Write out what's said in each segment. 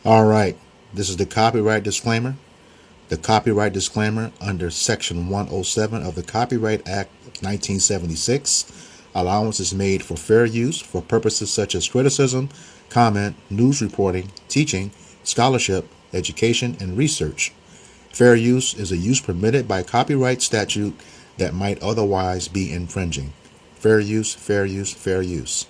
All right, this is the copyright disclaimer. The copyright disclaimer under Section 107 of the Copyright Act of 1976. Allowance is made for fair use for purposes such as criticism, comment, news reporting, teaching, scholarship, education, and research. Fair use is a use permitted by copyright statute that might otherwise be infringing. Fair use, fair use, fair use.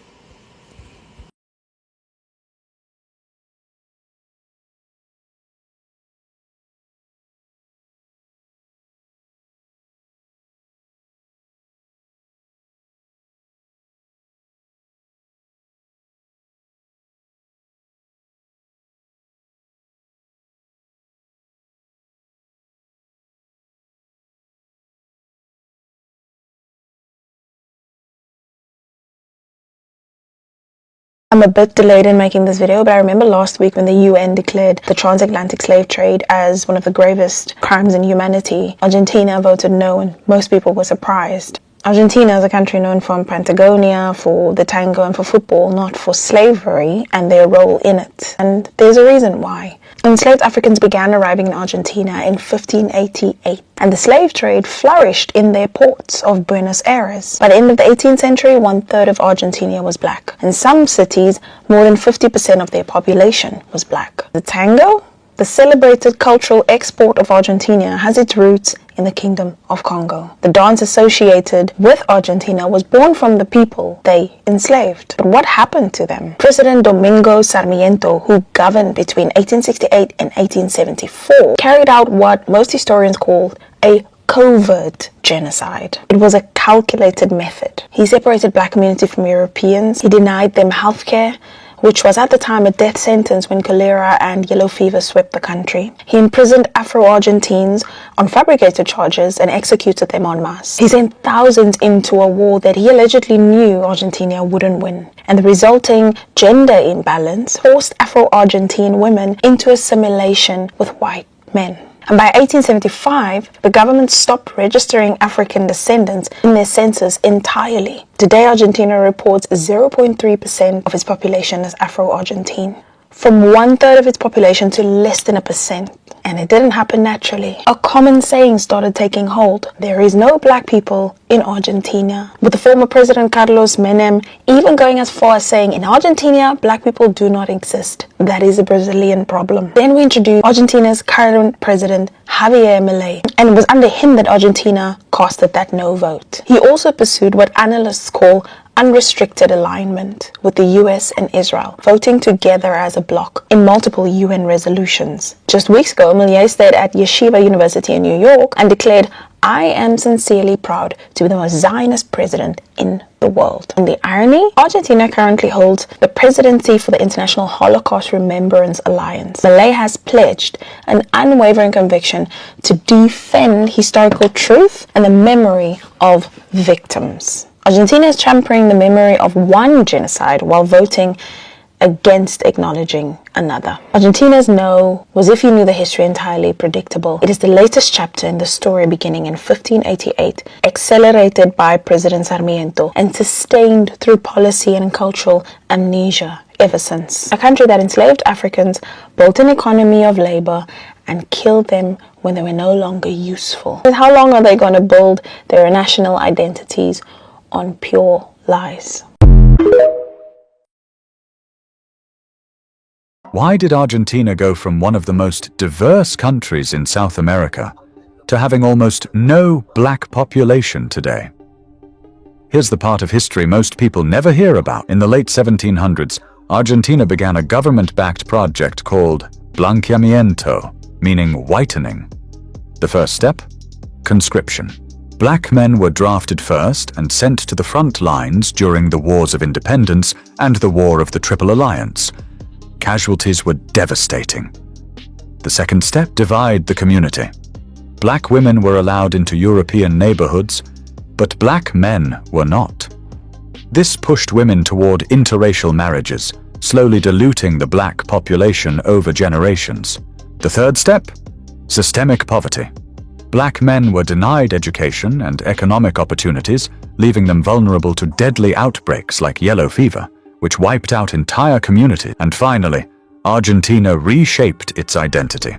I'm a bit delayed in making this video, but I remember last week when the UN declared the transatlantic slave trade as one of the gravest crimes in humanity, Argentina voted no, and most people were surprised. Argentina is a country known for Patagonia, for the tango, and for football, not for slavery and their role in it. And there's a reason why. Enslaved Africans began arriving in Argentina in 1588, and the slave trade flourished in their ports of Buenos Aires. By the end of the 18th century, 1/3 of Argentina was black. In some cities, more than 50% of their population was black. The tango, the celebrated cultural export of Argentina, has its roots in the Kingdom of Congo. The dance associated with Argentina was born from the people they enslaved. But what happened to them? President Domingo Sarmiento, who governed between 1868 and 1874, carried out what most historians call a covert genocide. It was a calculated method. He separated black community from Europeans. He denied them healthcare, which was at the time a death sentence when cholera and yellow fever swept the country. He imprisoned Afro-Argentines on fabricated charges and executed them en masse. He sent thousands into a war that he allegedly knew Argentina wouldn't win. And the resulting gender imbalance forced Afro-Argentine women into assimilation with white men. And by 1875, the government stopped registering African descendants in their census entirely. Today, Argentina reports 0.3% of its population as Afro-Argentine, from 1/3 of its population to less than 1%. And it didn't happen naturally. A common saying started taking hold: there is no black people in Argentina, with the former President Carlos Menem even going as far as saying, in Argentina, black people do not exist. That is a Brazilian problem. Then we introduced Argentina's current president, Javier Milei, and it was under him that Argentina casted that no vote. He also pursued what analysts call unrestricted alignment with the US and Israel, voting together as a bloc in multiple UN resolutions. Just weeks ago, Milei stayed at Yeshiva University in New York and declared, "I am sincerely proud to be the most Zionist president in the world." And the irony? Argentina currently holds the presidency for the International Holocaust Remembrance Alliance. Milei has pledged an unwavering conviction to defend historical truth and the memory of victims. Argentina is championing the memory of one genocide while voting against acknowledging another. Argentina's no was, if you knew the history, entirely predictable. It is the latest chapter in the story beginning in 1588, accelerated by President Sarmiento and sustained through policy and cultural amnesia ever since. A country that enslaved Africans, built an economy of labor, and killed them when they were no longer useful. How long are they going to build their national identities on pure lies? Why did Argentina go from one of the most diverse countries in South America to having almost no black population today? Here's the part of history most people never hear about. In the late 1700s, Argentina began a government-backed project called blanqueamiento, meaning whitening. The first step? Conscription. Black men were drafted first and sent to the front lines during the Wars of Independence and the War of the Triple Alliance. Casualties were devastating. The second step: divide the community. Black women were allowed into European neighborhoods, but black men were not. This pushed women toward interracial marriages, slowly diluting the black population over generations. The third step: systemic poverty. Black men were denied education and economic opportunities, leaving them vulnerable to deadly outbreaks like yellow fever, which wiped out entire communities. And finally, Argentina reshaped its identity.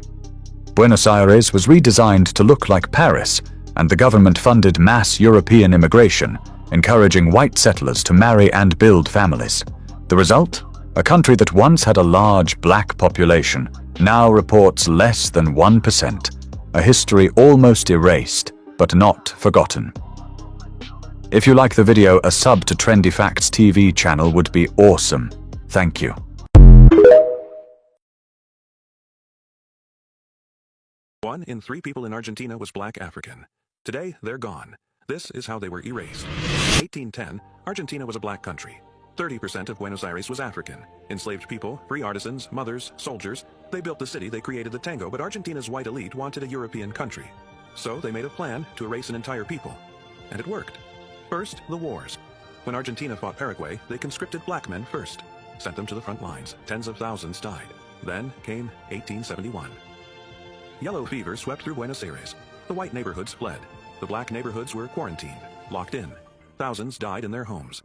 Buenos Aires was redesigned to look like Paris, and the government funded mass European immigration, encouraging white settlers to marry and build families. The result? A country that once had a large black population now reports less than 1%, a history almost erased, but not forgotten. If you like the video, a sub to Trendy Facts TV channel would be awesome. Thank you. 1 in 3 people in Argentina was black African. Today, they're gone. This is how they were erased. In 1810, Argentina was a black country. 30% of Buenos Aires was African. Enslaved people, free artisans, mothers, soldiers. They built the city, they created the tango, but Argentina's white elite wanted a European country. So they made a plan to erase an entire people. And it worked. First, the wars. When Argentina fought Paraguay, they conscripted black men first. Sent them to the front lines. Tens of thousands died. Then came 1871. Yellow fever swept through Buenos Aires. The white neighborhoods fled. The black neighborhoods were quarantined, locked in. Thousands died in their homes.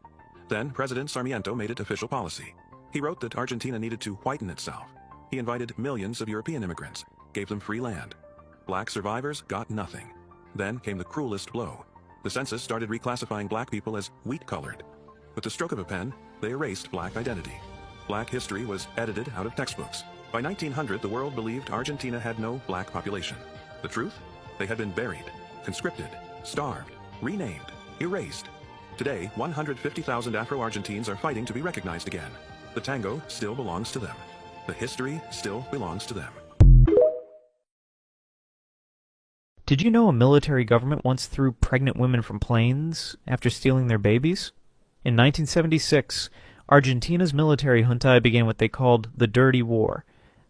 Then President Sarmiento made it official policy. He wrote that Argentina needed to whiten itself. He invited millions of European immigrants, gave them free land. Black survivors got nothing. Then came the cruelest blow. The census started reclassifying black people as wheat-colored. With the stroke of a pen, they erased black identity. Black history was edited out of textbooks. By 1900, the world believed Argentina had no black population. The truth? They had been buried, conscripted, starved, renamed, erased. Today, 150,000 Afro-Argentines are fighting to be recognized again. The tango still belongs to them. The history still belongs to them. Did you know a military government once threw pregnant women from planes after stealing their babies? In 1976, Argentina's military junta began what they called the Dirty War.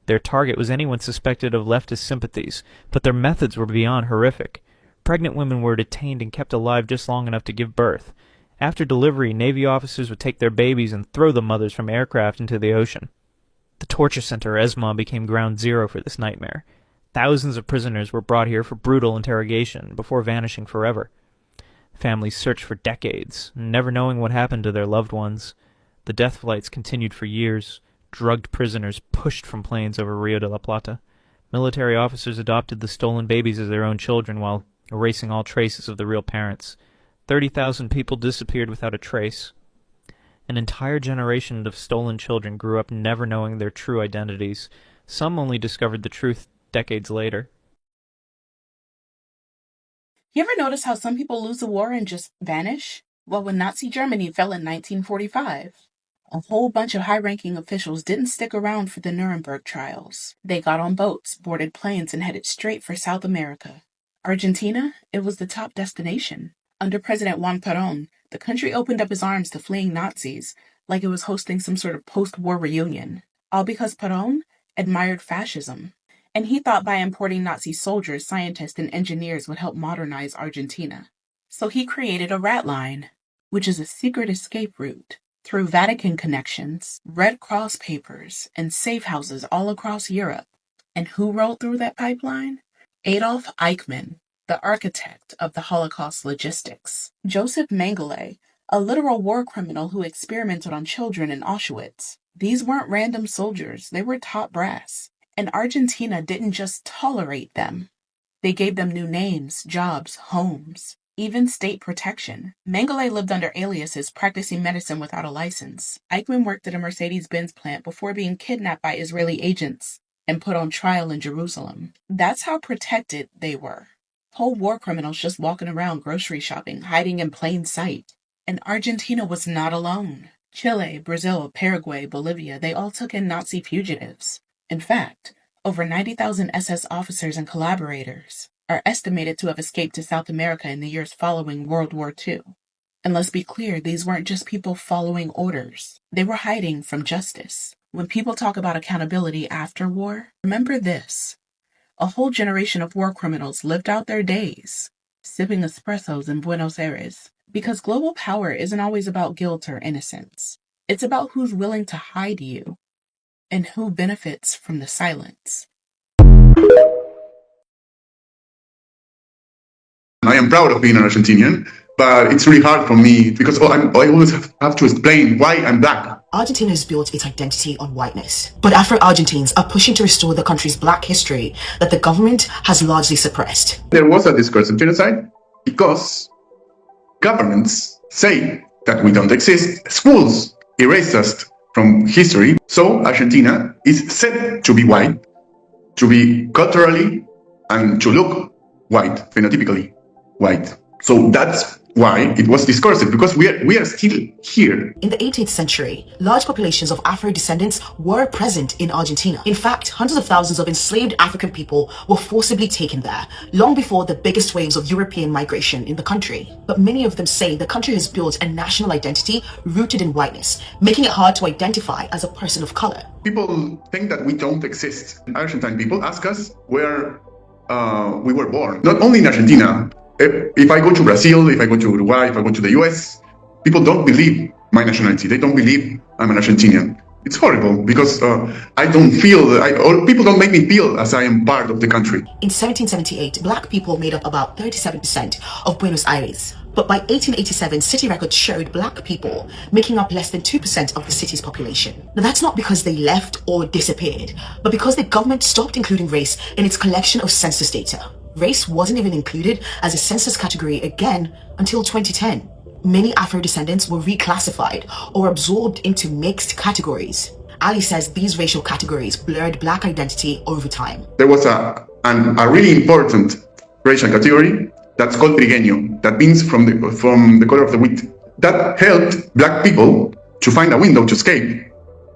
Their target was anyone suspected of leftist sympathies, but their methods were beyond horrific. Pregnant women were detained and kept alive just long enough to give birth. After delivery, Navy officers would take their babies and throw the mothers from aircraft into the ocean. The torture center ESMA became ground zero for this nightmare. Thousands of prisoners were brought here for brutal interrogation before vanishing forever. Families searched for decades, never knowing what happened to their loved ones. The death flights continued for years. Drugged prisoners pushed from planes over Rio de la Plata. Military officers adopted the stolen babies as their own children while erasing all traces of the real parents. 30,000 people disappeared without a trace. An entire generation of stolen children grew up never knowing their true identities. Some only discovered the truth decades later. You ever notice how some people lose a war and just vanish? Well, when Nazi Germany fell in 1945, a whole bunch of high-ranking officials didn't stick around for the Nuremberg trials. They got on boats, boarded planes, and headed straight for South America. Argentina, it was the top destination. Under President Juan Perón, the country opened up its arms to fleeing Nazis, like it was hosting some sort of post-war reunion. All because Perón admired fascism. And he thought by importing Nazi soldiers, scientists, and engineers would help modernize Argentina. So he created a rat line, which is a secret escape route. Through Vatican connections, Red Cross papers, and safe houses all across Europe. And who rolled through that pipeline? Adolf Eichmann, the architect of the Holocaust logistics. Joseph Mengele, a literal war criminal who experimented on children in Auschwitz. These weren't random soldiers, they were top brass. And Argentina didn't just tolerate them. They gave them new names, jobs, homes. Even state protection. Mengele lived under aliases, practicing medicine without a license. Eichmann worked at a Mercedes-Benz plant before being kidnapped by Israeli agents and put on trial in Jerusalem. That's how protected they were. Whole war criminals just walking around grocery shopping, hiding in plain sight. And Argentina was not alone. Chile, Brazil, Paraguay, Bolivia, they all took in Nazi fugitives. In fact, over 90,000 SS officers and collaborators are estimated to have escaped to South America in the years following World War II. And let's be clear, these weren't just people following orders. They were hiding from justice. When people talk about accountability after war, remember this. A whole generation of war criminals lived out their days, sipping espressos in Buenos Aires, because global power isn't always about guilt or innocence. It's about who's willing to hide you and who benefits from the silence. I am proud of being an Argentinian, but it's really hard for me because I always have to explain why I'm black. Argentina has built its identity on whiteness, but Afro-Argentines are pushing to restore the country's black history that the government has largely suppressed. There was a discourse of genocide because governments say that we don't exist. Schools erase us from history. So Argentina is said to be white, to be culturally and to look white, phenotypically white. So that's why it was discursive, because we are still here. In the 18th century, large populations of Afro descendants were present in Argentina. In fact, hundreds of thousands of enslaved African people were forcibly taken there, long before the biggest waves of European migration in the country. But many of them say the country has built a national identity rooted in whiteness, making it hard to identify as a person of color. People think that we don't exist. Argentine people ask us where we were born. Not only in Argentina. If I go to Brazil, if I go to Uruguay, if I go to the US, people don't believe my nationality. They don't believe I'm an Argentinian. It's horrible because I don't feel, or people don't make me feel as I am part of the country. In 1778, black people made up about 37% of Buenos Aires. But by 1887, city records showed black people making up less than 2% of the city's population. Now, that's not because they left or disappeared, but because the government stopped including race in its collection of census data. Race wasn't even included as a census category again until 2010. Many Afro-descendants were reclassified or absorbed into mixed categories. Ali says these racial categories blurred black identity over time. There was a really important racial category that's called trigueño, that means from the color of the wheat. That helped black people to find a window to escape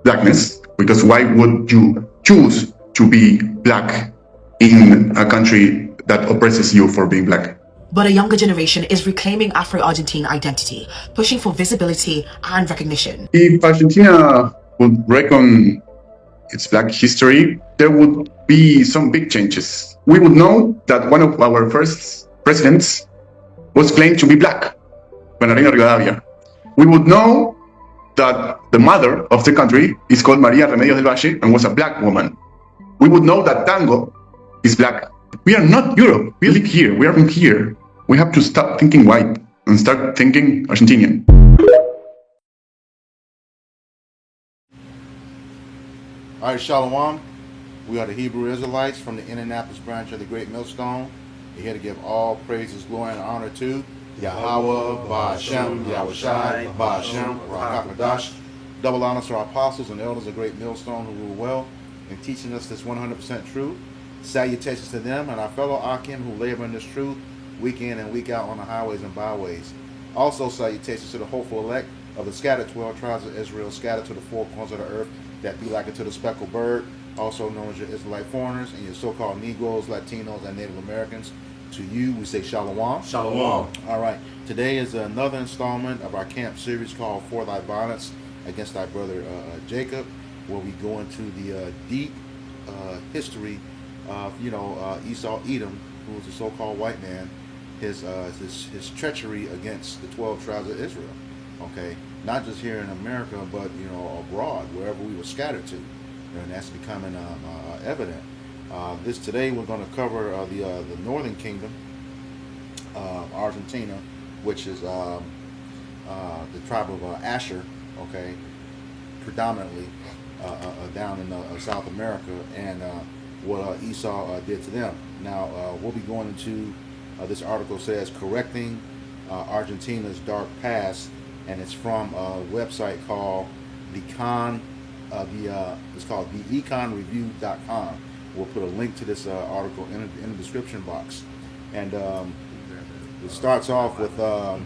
blackness, because why would you choose to be black in a country that oppresses you for being black? But a younger generation is reclaiming Afro-Argentine identity, pushing for visibility and recognition. If Argentina would reckon its black history, there would be some big changes. We would know that one of our first presidents was claimed to be black, Bernardino Rivadavia. We would know that the mother of the country is called María Remedios del Valle and was a black woman. We would know that tango is black. We are not Europe. We live here. We are from here. We have to stop thinking white and start thinking Argentinian. All right, Shalom. We are the Hebrew Israelites from the Indianapolis branch of the Great Millstone. We're here to give all praises, glory, and honor to Yahweh, Ba'ashem, Yahushai, Ba'ashem, Rakakadash. Double honors to our apostles and elders of Great Millstone who rule well in teaching us this 100% truth. Salutations to them and our fellow Akim who labor in this truth week in and week out on the highways and byways. Also salutations to the hopeful elect of the scattered 12 tribes of Israel, scattered to the four corners of the earth, that be like unto the speckled bird, also known as your Israelite foreigners and your so-called Negroes, Latinos, and Native Americans. To you, we say Shalom. Shalom. All right. Today is another installment of our camp series called For Thy Violence Against Thy Brother Jacob, where we go into the deep history of, Esau Edom, who was a so-called white man, his treachery against the 12 tribes of Israel. Okay, not just here in America, but abroad, wherever we were scattered to, and that's becoming evident. Today we're going to cover the northern kingdom of Argentina, which is the tribe of Asher. Okay, predominantly down in South America, and what Esau did to them. Now we'll be going into this article says correcting Argentina's dark past, and it's from a website called it's called theeconreview.com. We'll put a link to this article in the description box, and it starts off with the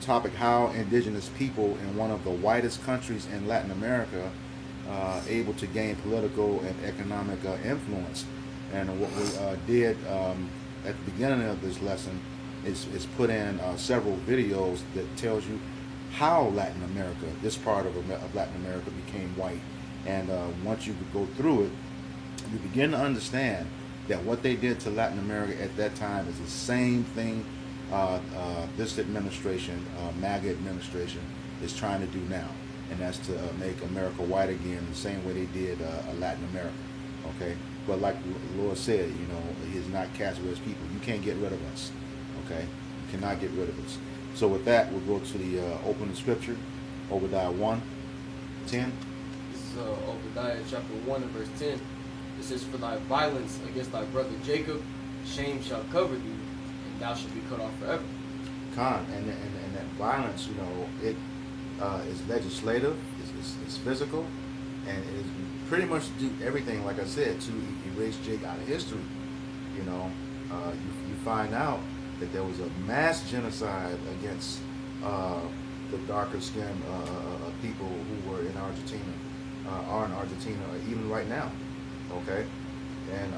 topic: how indigenous people in one of the whitest countries in Latin America able to gain political and economic influence. And what we did at the beginning of this lesson is put in several videos that tells you how Latin America, this part of Latin America, became white. And once you go through it, you begin to understand that what they did to Latin America at that time is the same thing this administration, MAGA administration, is trying to do now. And that's to make America white again the same way they did Latin America. Okay? But like the Lord said, He is not cast with His people. You can't get rid of us. Okay? You cannot get rid of us. So with that, we'll go to the opening scripture, Obadiah 1, 10. This is Obadiah chapter 1 and verse 10. It says, "For thy violence against thy brother Jacob, shame shall cover thee, and thou shalt be cut off forever." And that violence, it is legislative, it's physical, and it is pretty much do everything, like I said, to erase Jake out of history. You find out that there was a mass genocide against the darker skinned people who were in Argentina, are in Argentina, even right now. Okay, and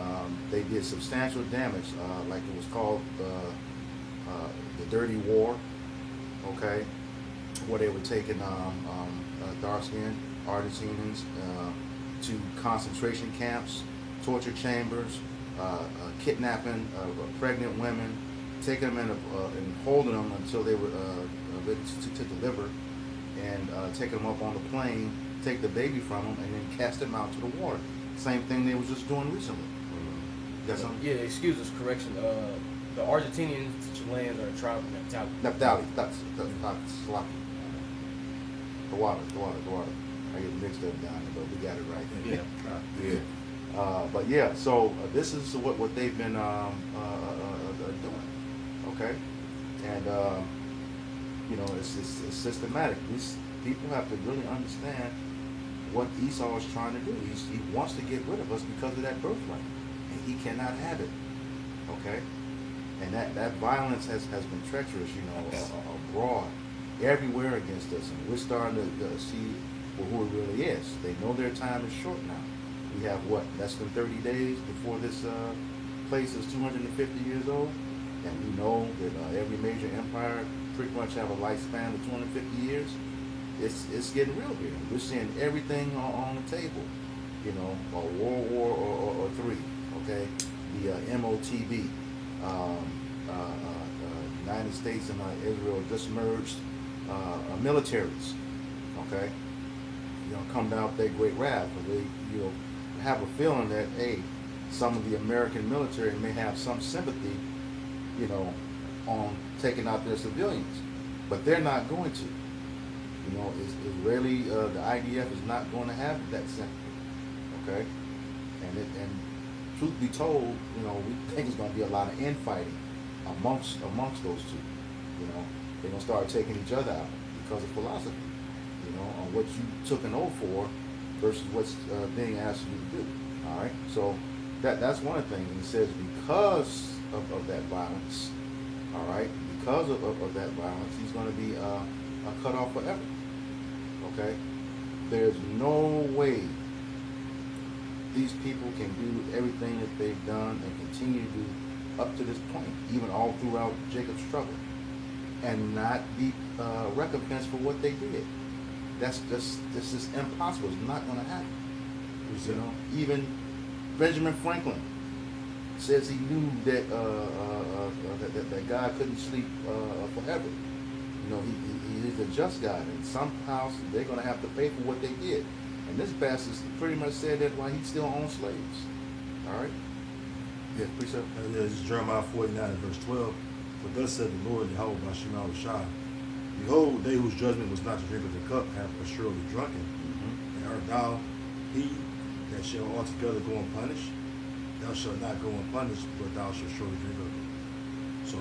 they did substantial damage, like it was called the Dirty War. Okay, where they were taking dark-skinned Argentinians to concentration camps, torture chambers, kidnapping pregnant women, taking them in and holding them until they were ready to deliver, and taking them up on the plane, take the baby from them, and then cast them out to the water. Same thing they was just doing recently. Got something? Yeah, excuse us, correction. The Argentinian Chileans are a tribe of Naphtali. Naphtali, that's sloppy. The water. I get mixed up down there, but we got it right. Yeah. But yeah, so this is what they've been doing. Okay, and it's systematic. These people have to really understand what Esau is trying to do. He wants to get rid of us because of that birthright, and he cannot have it. Okay, and that violence has been treacherous, abroad, everywhere against us, and we're starting to see who it really is. They know their time is short now. We have less than 30 days before this place is 250 years old, and we know that every major empire pretty much have a lifespan of 250 years. It's getting real here. We're seeing everything on the table. A World War or III. Okay, the MOTB. United States and Israel just merged militaries. Okay, come down with that great wrath. But they have a feeling that some of the American military may have some sympathy, on taking out their civilians, but they're not going to. Israeli, the IDF is not going to have that sympathy. Okay, and truth be told, we think it's going to be a lot of infighting amongst those two. They're going to start taking each other out because of philosophy. On what you took an oath for versus what's being asked you to do. All right, so that's one of the things. He says because of that violence. All right, because of that violence, he's going to be cut off forever. Okay, there's no way these people can do everything that they've done and continue to do up to this point, even all throughout Jacob's struggle, and not be recompensed for what they did. This is impossible. It's not going to happen. Even Benjamin Franklin says he knew that that God couldn't sleep forever. He's a just God, and somehow they're going to have to pay for what they did. And this passage pretty much said that while he still owns slaves. All right. Yeah, precept. This is Jeremiah 49 and verse 12. But thus said the Lord, Yahweh Bashim al-Shah, behold, they whose judgment was not to drink of the cup have assuredly drunken. And art thou he that shall altogether go unpunished? Thou shalt not go unpunished, but thou shalt surely drink of it. So,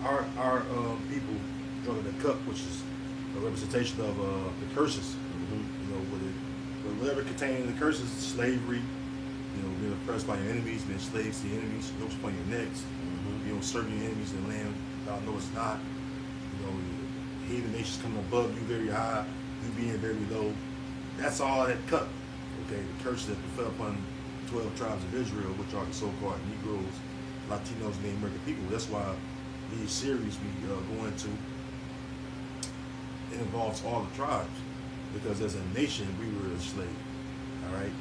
our people drunk the cup, which is a representation of the curses. Whatever containing the curses, slavery, being oppressed by your enemies, being slaves to your enemies, yokes upon your necks, serving your enemies in the land thou knowest not, heathen nations coming above you very high, you being very low. That's all that cup. Okay, the curses that fell upon 12 tribes of Israel, which are the so-called Negroes, Latinos, and Native American people. That's why these series we go into, it involves all the tribes, because as a nation we were enslaved. All right,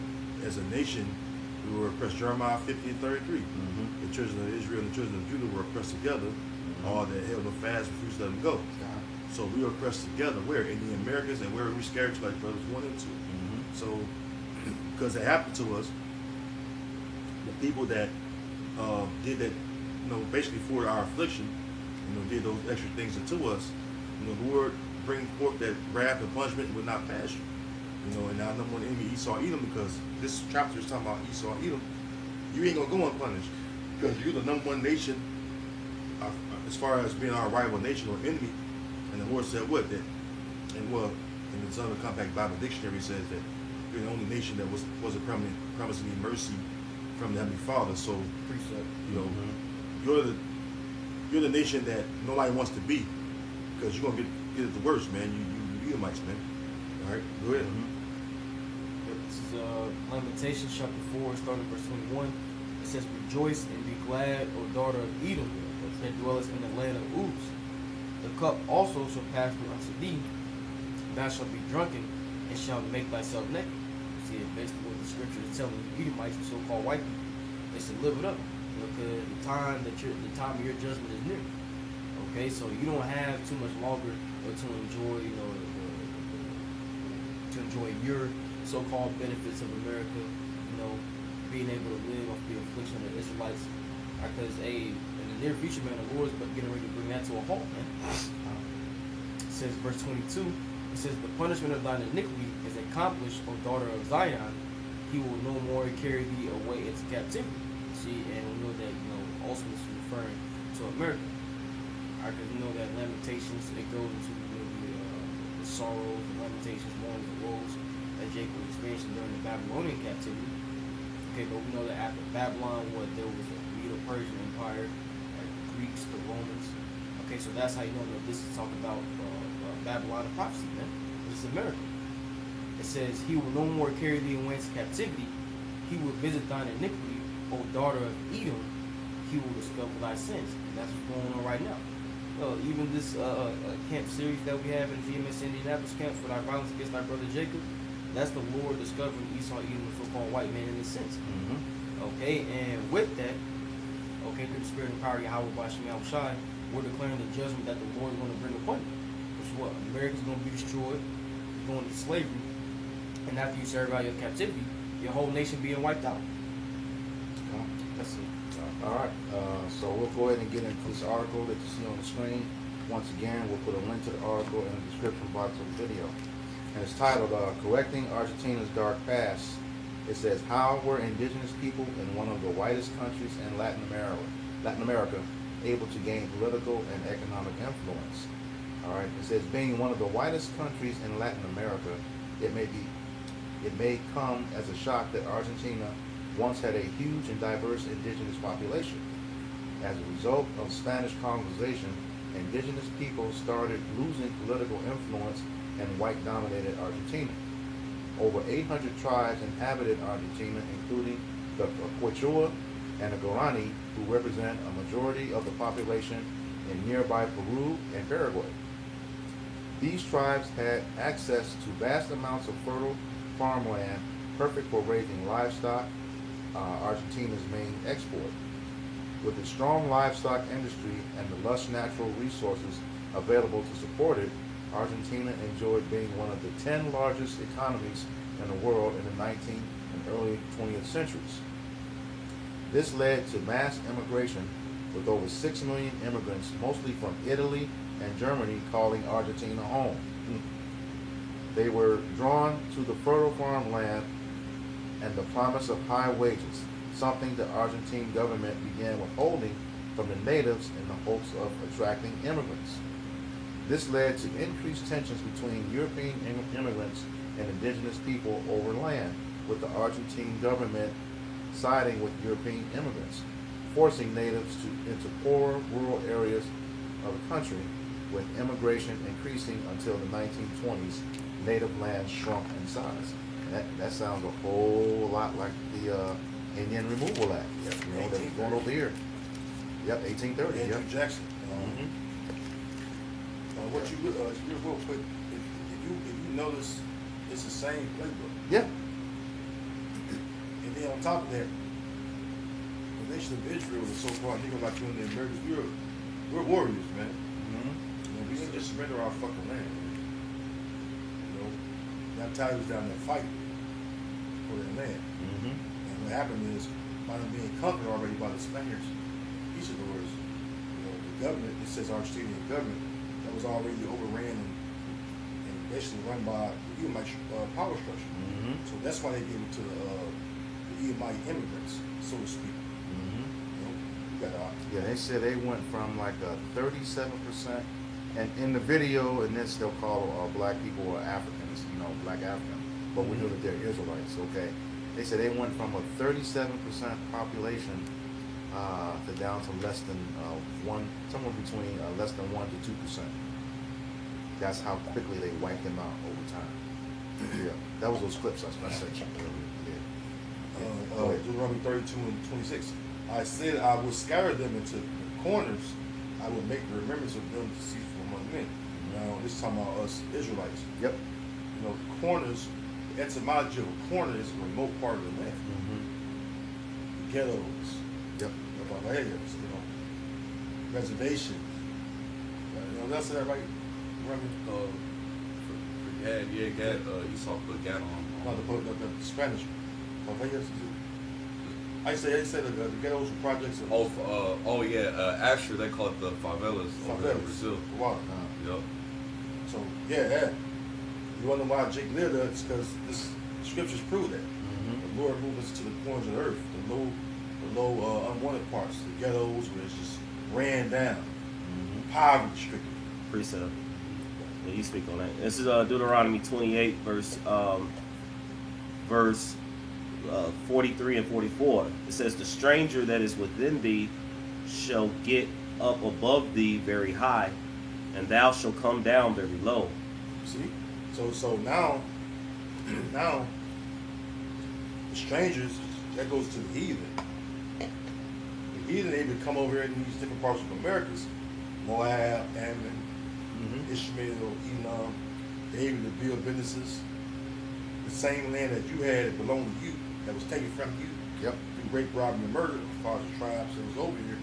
as a nation we were oppressed. Jeremiah 50 and 33. The children of Israel and the children of Judah were oppressed together. All that held them fast refused to let them go. So we were oppressed together. Where? In the Americas, and where we scattered to like brothers 1 and 2. So because it happened to us, the people that did that, basically for our affliction, did those extra things to us, the Lord bring forth that wrath and punishment would not pass you. You know, and now number one enemy Esau Edom, because this chapter is talking about Esau Edom. You ain't gonna go unpunished because you're the number one nation as far as being our rival nation or enemy. And the Lord said what? That, and well, in the Southern Compact Bible Dictionary says that you're the only nation that wasn't promising me mercy from the Heavenly Father. So, you know, you're the nation that nobody wants to be, because you're gonna get it the worst, man. You Edomites, man. All right, go ahead. This is Lamentations chapter 4, starting verse 21. It says, "Rejoice and be glad, O daughter of Edom, that dwellest in the land of Uz. The cup also shall pass through unto thee. Thou shalt be drunken, and shalt make thyself naked." See, basically what the scripture is telling the Edomites, the so-called white people, is to live it up, because the time of your judgment is near. Okay, so you don't have too much longer to enjoy, you know, to enjoy your so-called benefits of America. You know, being able to live off the affliction of the Israelites, because in the near future, man, the Lord's getting ready to bring that to a halt, man. It says, verse 22. It says, "The punishment of thine iniquity is accomplished, O daughter of Zion. He will no more carry thee away into captivity." See, and we know that, you know, also is referring to America. Because we know that Lamentations, it goes into, you know, the sorrows, the lamentations, mourning, the woes that Jacob was experiencing during the Babylonian captivity. Okay, but we know that after Babylon, there was a Medo-Persian Empire, like the Greeks, the Romans. Okay, so that's how you know that this is talking about Babylon and prophecy, man. This is America. It says, "He will no more carry thee away into captivity. He will visit thine iniquity, O daughter of Edom. He will discover thy sins." And that's what's going on right now. Even this camp series that we have in GMS Indianapolis camp for thy violence against thy brother Jacob, that's the Lord discovering Esau, Edom, the so-called white man in this sense. Okay, and with that, okay, through the spirit and power of Yahweh by Shem Shai, we're declaring the judgment that the Lord is going to bring upon you. Which is what? America's going to be destroyed, going into slavery, and after you serve out your captivity, your whole nation being wiped out. That's it. All right, so we'll go ahead and get into this article that you see on the screen. Once again, we'll put a link to the article in the description box of the video. And it's titled, "Correcting Argentina's Dark Past." It says, "How were indigenous people in one of the whitest countries in Latin America able to gain political and economic influence?" All right, it says, "Being one of the whitest countries in Latin America, it may come as a shock that Argentina once had a huge and diverse indigenous population. As a result of Spanish colonization, indigenous people started losing political influence in white-dominated Argentina. Over 800 tribes inhabited Argentina, including the Quechua and the Guarani, who represent a majority of the population in nearby Peru and Paraguay. These tribes had access to vast amounts of fertile farmland, perfect for raising livestock, Argentina's main export. With a strong livestock industry and the lush natural resources available to support it, Argentina enjoyed being one of the 10 largest economies in the world in the 19th and early 20th centuries. This led to mass immigration, with over 6 million immigrants, mostly from Italy and Germany, calling Argentina home. They were drawn to the fertile farmland and the promise of high wages, something the Argentine government began withholding from the natives in the hopes of attracting immigrants. This led to increased tensions between European immigrants and indigenous people over land, with the Argentine government siding with European immigrants, forcing natives into poorer rural areas of the country. With immigration increasing until the 1920s, native land shrunk in size. That sounds a whole lot like the Indian Removal Act. You know, that's going over here. Yep, 1830. Andrew Yep. Jackson. What you real quick, if you notice, it's the same playbook. Yeah. And then on top of that, the nation of Israel, the so-called nigga like you in the Americans, we're warriors, man. You know, we didn't just surrender our fucking land. You know, that time was down there fighting for their land. And what happened is, by them being conquered already by the Spaniards, peaceadores, you know, the government, it says Argentinian government, that was already overran and basically run by the Edomite power structure. So that's why they gave it to the Edomite immigrants, so to speak. You know, you got Yeah, they said they went from like a 37%, and in the video, in this they'll call black people or Africans, you know, black African, but we know that they're Israelites. Okay, they said they went from a 37% population to down to less than somewhere between less than 1 to 2%. That's how quickly they wiped them out over time. Yeah, that was those clips I sent you earlier. Deuteronomy 32 and 26. I said I would scatter them into corners. I would make the remembrance of them to cease from among men. Now, this is talking about us Israelites. Yep. You know, corners, the etymology of a corner is a remote part of the land. The ghettos. Yep. The barriers, you know, reservations. You know, that's everybody. Gad, Esau put Gad on. No, the Spanish. Barriers. I say the ghettos and projects. Actually they call it the favelas over there in Brazil. Wow. Yep. So yeah. You wonder why Jake lived there? It's because this scriptures prove that the Lord moved us to the corners of the earth, the low unwanted parts, the ghettos where it's just ran down, poverty stricken. Precept. Yeah, you speak on that. This is Deuteronomy 28, verse 43 and 44. It says, "The stranger that is within thee shall get up above thee very high, and thou shalt come down very low." See? So now the strangers, that goes to the heathen. The heathen, they would come over here in these different parts of Americas, Moab, Ammon, Ishmael, Edom, they able to build businesses. The same land that you had that belonged to you, that was taken from you, through rape, robbery, and murder, as far as the tribes that was over here.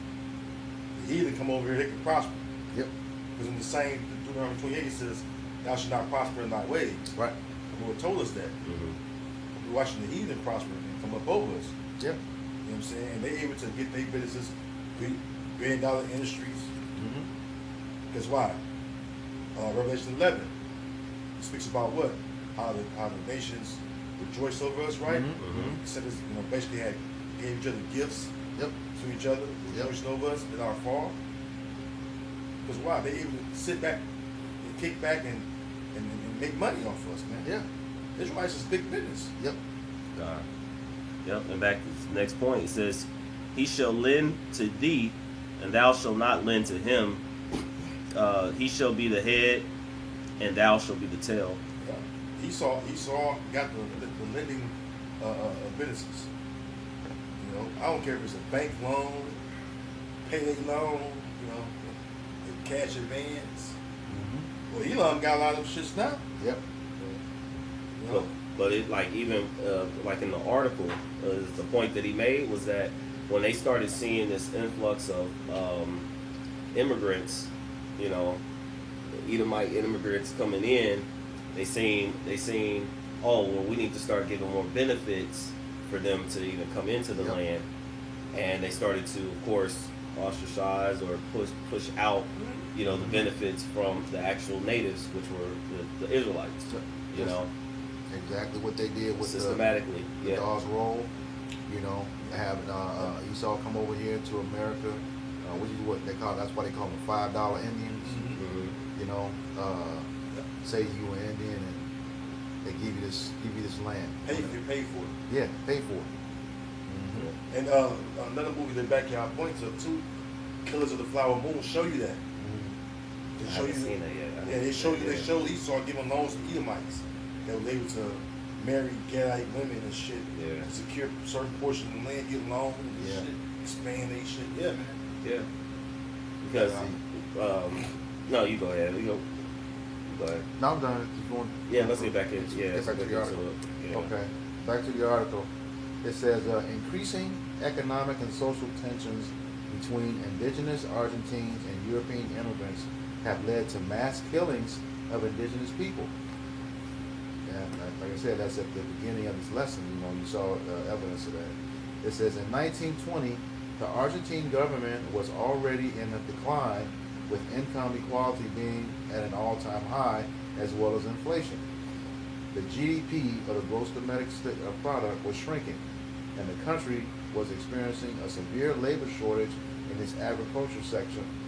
The heathen come over here, they can prosper. Yep. Because in the same Deuteronomy 28 it says, "Thou shalt not prosper in thy ways." Right. The Lord told us that. We're watching the heathen prosper and come up over us. Yep. You know what I'm saying? And they able to get their businesses, billion-dollar industries. Because why? Revelation 11 speaks about what? How the nations rejoice over us, right? It said this, you know, basically gave each other gifts to each other, rejoicing over us in our fall. Because why? They able to sit back and kick back and make money off us, man. Yeah. Israelites is big business. Yep. Yep. And back to the next point, it says, "He shall lend to thee, and thou shalt not lend to him. He shall be the head, and thou shalt be the tail." Yeah. Esau got the lending businesses. You know, I don't care if it's a bank loan, payday loan, you know, a cash advance. Well, Elon got a lot of shits now. Yep. You know? But it like even like in the article, the point that he made was that when they started seeing this influx of immigrants, you know, Edomite immigrants coming in, they seen, oh well, we need to start giving more benefits for them to even come into the land, and they started to, of course, ostracize or push out, you know, the benefits from the actual natives, which were the Israelites, you know. Exactly what they did with systematically, the Dawes Roll, you know, having Esau come over here to America, which is what they call, that's why they call them $5 Indians. You know, say you were Indian and they give you this land. Pay for it. Yeah, pay for it. And another movie that Backyard points up to, Killers of the Flower Moon, show you that. They show you seen that yet. Yeah, they show Esau giving loans to Edomites that was able to marry Gadite women and shit. Yeah. Secure certain portions of the land, get loans and shit, expand they shit. Yeah, man. Yeah. Because no, you go ahead. You go ahead. No, I'm done. Just going. Yeah, let's get back in. Yeah, get back to the article. Yeah. Okay, back to the article. It says increasing economic and social tensions between indigenous Argentines and European immigrants have led to mass killings of indigenous people. And like I said, that's at the beginning of this lesson. You know, you saw evidence of that. It says in 1920, the Argentine government was already in a decline, with income equality being at an all-time high as well as inflation. The GDP of the gross domestic product was shrinking, and the country was experiencing a severe labor shortage in its agriculture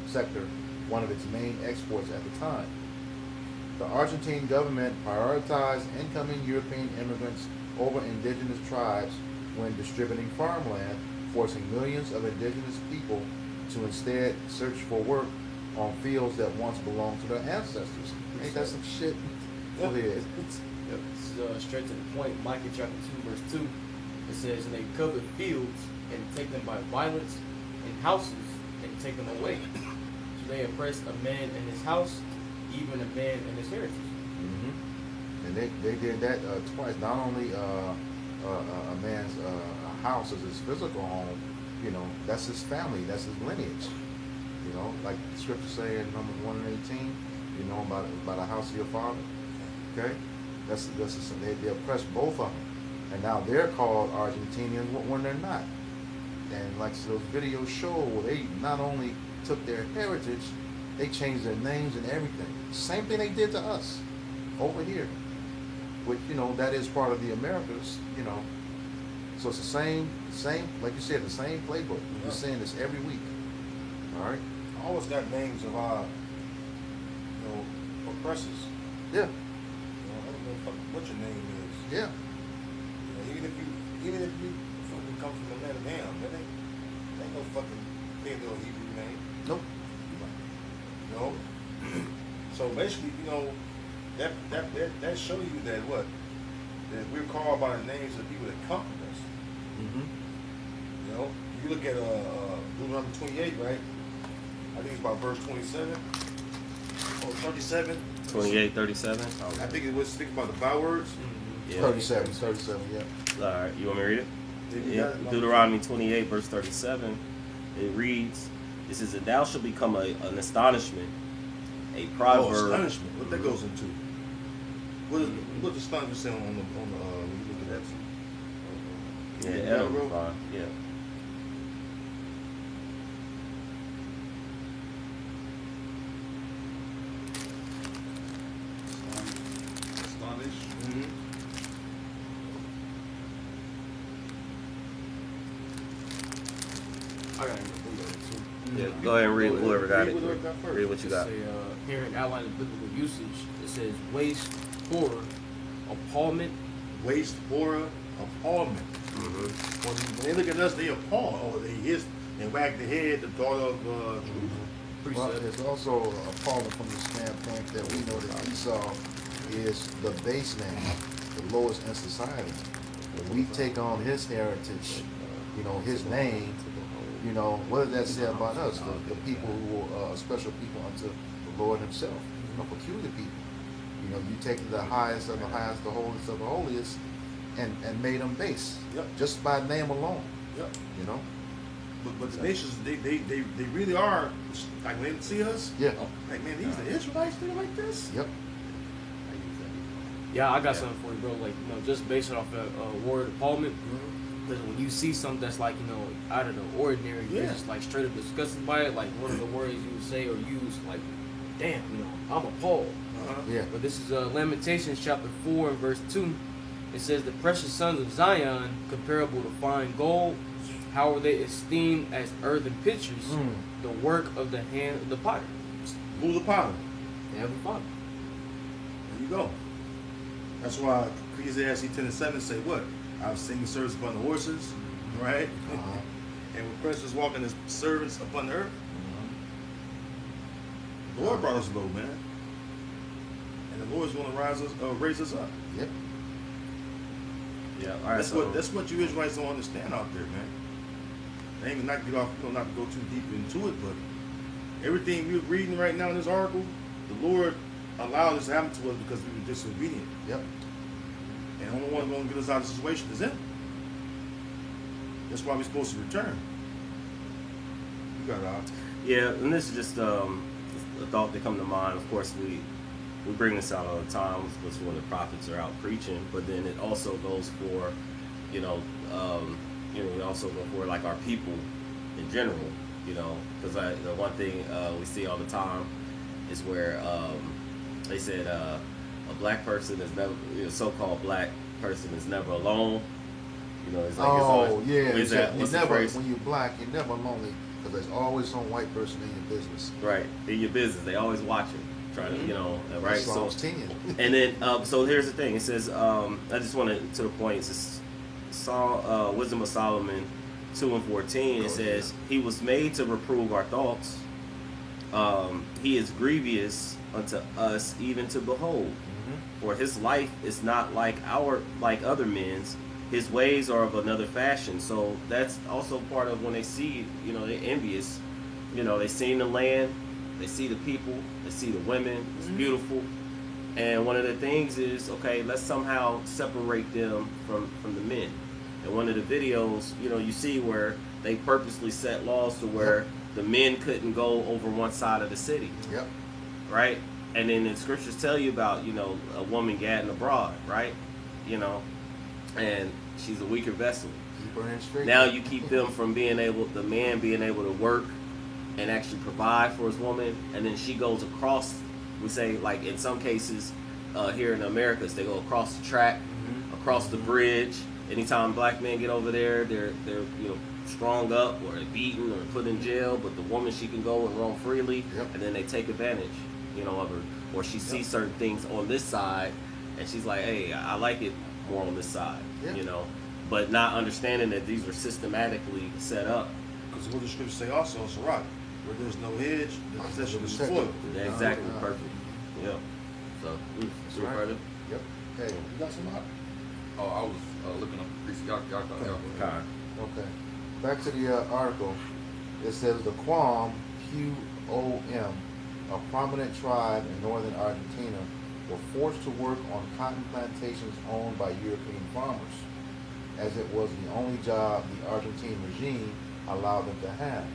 sector, one of its main exports at the time. The Argentine government prioritized incoming European immigrants over indigenous tribes when distributing farmland, forcing millions of indigenous people to instead search for work on fields that once belonged to their ancestors. Ain't that some shit? Go ahead. It's straight to the point. Micah chapter 2, verse 2. It says, "And they covet fields and take them by violence, and houses and take them away. So they oppressed a man in his house, even a man in his heritage." Mm-hmm. And they did that twice. Not only a man's house is his physical home, you know, that's his family, that's his lineage. You know, like the scripture say in Numbers 1 and 18, you know, about the house of your father. Okay? They oppressed both of them. And now they're called Argentinians when they're not. And like those videos show, they not only took their heritage, they changed their names and everything. Same thing they did to us over here. Which, you know, that is part of the Americas, you know. So it's the same, like you said, the same playbook. We're seeing this every week. All right? I always got names of our, you know, oppressors. Yeah. You know, I don't know what your name is. Yeah. You know, even if you fucking come from the land of Ham, that ain't no fucking Paleo Hebrew name. Nope. You know? So basically, you know, that shows you that what? That we're called by the names of people that conquered us. Mm-hmm. You know? You look at Deuteronomy 28, right? I think it's about verse 27 or 37. 28, 37. I think it was speaking about the bywords. Yeah. 37, yeah. All right, you want me to read it? Yeah. Deuteronomy 28, verse 37. It reads, "It says that thou shalt become an astonishment, a proverb." Oh, astonishment. What that goes into? What does astonishment say on the when you look at that? Yeah, Edom, fine. Yeah. Astonished. Mm-hmm. I got it. Yeah, go ahead and read whoever got it. Read what you got. Say, here in outline of biblical usage, it says waste, horror, appallment. Waste, horror, appallment. Mm-hmm. When they look at us, they appall. Oh, they hiss and wag the head, the daughter of Jerusalem. Well, it's also appalling from the standpoint that we know that Esau is the base man, the lowest in society. When we take on his heritage, you know, his name, you know, what does that say about us? The people who are special people unto the Lord himself, a peculiar people. You know, you take the highest of the highest, the holiest of the holiest, and made them base. Yep. Just by name alone. Yep. You know? But the nations, they really are, like when they see us, Yeah. like, man, these the Israelites, they're like this? Yep. Yeah, I got something for you, bro. Like, you know, just based it off that word appallment. Because when you see something that's like, you know, out of the ordinary, you're just like straight up disgusted by it. Like one of the words you would say or use, like, damn, you know, I'm appalled. Yeah. But this is Lamentations chapter 4 and verse 2. It says, "The precious sons of Zion, comparable to fine gold, how are they esteemed as earthen pitchers, the work of the hand of the potter." Who's the potter? The Heavenly Father. There you go. That's why Ecclesiastes 10 and 7 say what? I've seen servants upon the horses, right? And when precious walking as servants upon the earth. The Lord brought us low, man. And the Lord's going to raise us up. Yep. Yeah, all right. That's what you Israelites don't understand out there, man. They ain't not to get off, you know, not to go too deep into it, but everything we're reading right now in this article, the Lord allowed this to happen to us because we were disobedient. Yep. And the only one going to get us out of the situation is Him. That's why we're supposed to return. You got it out. Yeah, and this is just a thought that come to mind. Of course, we bring this out all the time, especially when the prophets are out preaching. But then it also goes for, we also go for like our people in general. You know, because the one thing we see all the time is where they said a black person is never, so-called black person is never alone. You know, it's like it's always, what's the phrase? When you're black, you're never lonely because there's always some white person in your business. Right, in your business, they always watching, trying to, right. So 10. And then, so here's the thing. It says, I just wanted to the point. It says, Wisdom of Solomon 2:14. It says, he was made to reprove our thoughts. He is grievous unto us, even to behold. For his life is not like other men's. His ways are of another fashion. So that's also part of when they see, they're envious. They see the land, they see the people, they see the women. It's beautiful. And one of the things is, okay, let's somehow separate them from the men. And one of the videos, you see where they purposely set laws to where the men couldn't go over one side of the city. Yep. Right? And then the scriptures tell you about, a woman gadding abroad, right? And she's a weaker vessel. Now you keep them from the man being able to work and actually provide for his woman, and then she goes across, we say, like in some cases here in the Americas, they go across the track, across the bridge. Anytime black men get over there, they're strung up or beaten or put in jail, but the woman, she can go and roam freely, and then they take advantage, of her. Or she sees certain things on this side, and she's like, hey, I like it more on this side, but not understanding that these are systematically set up. Because what the scriptures say also, it's right. Where there's no hedge, the possession is spoiled. Yeah, exactly, perfect. Yeah. So, further? Yep. Hey, you got some up? Oh, I was looking up the priest. Y'all. Okay. Back to the article. It says the Quam, Q-O-M, a prominent tribe in northern Argentina, were forced to work on cotton plantations owned by European farmers, as it was the only job the Argentine regime allowed them to have.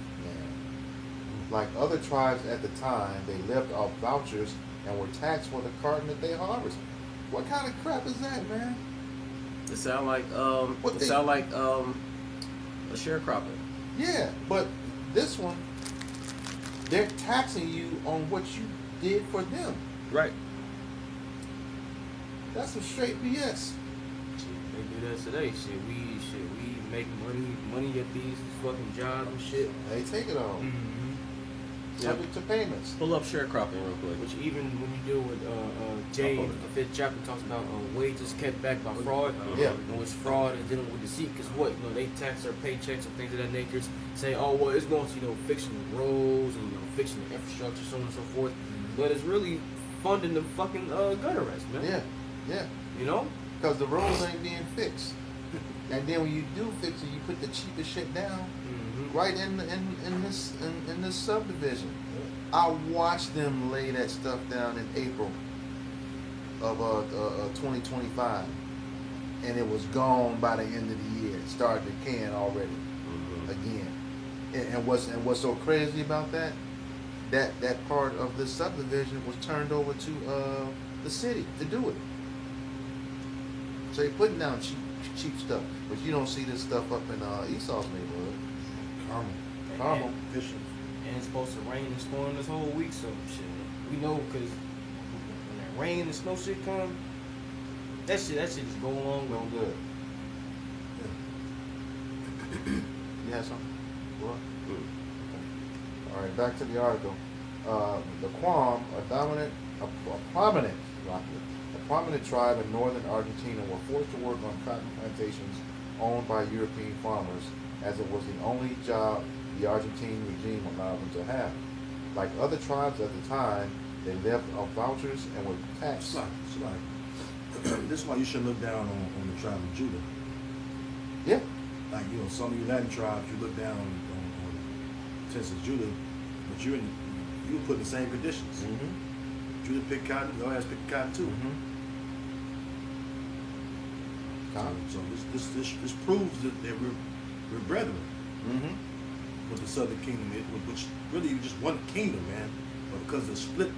Like other tribes at the time, they lived off vouchers and were taxed for the cotton that they harvested. What kind of crap is that, man? It sound like a sharecropping. Yeah, but this one, they're taxing you on what you did for them. Right. That's some straight BS. They do that today. We make money at these fucking jobs and shit. They take it all. Subject to payments. Pull up sharecropping real quick. Which even when you deal with Jay, the 5th chapter talks about wages kept back by fraud. And what's fraud and dealing with deceit, because they tax their paychecks and things of that nature. Say, oh well, it's going to fixing the roads and fixing the infrastructure, so on and so forth. But it's really funding the fucking gun arrest, man. Yeah. Because the roads ain't being fixed. And then when you do fix it, you put the cheapest shit down right in this subdivision. I watched them lay that stuff down in April of 2025, and it was gone by the end of the year. It started decaying already again. And what's so crazy about that part of the subdivision was turned over to the city to do it. So they're putting down cheap stuff, but you don't see this stuff up in Esau's neighborhood. Carmel. And it's supposed to rain and storm this whole week, so shit. We know because when that rain and snow shit come, that shit just go on, go good. You had something? What? All right, back to the article. The Quam, a prominent tribe in northern Argentina, were forced to work on cotton plantations owned by European farmers, as it was the only job the Argentine regime allowed them to have. Like other tribes at the time, they lived off vouchers and were taxed. This is why you should look down on the tribe of Judah. Yeah. Like, some of you Latin tribes, you look down on Texas, Judah, but you were put in the same conditions. Judah picked cotton, your ass picked cotton too. So this proves that we're brethren. With the Southern Kingdom, which really you just one kingdom, man. But because of the split,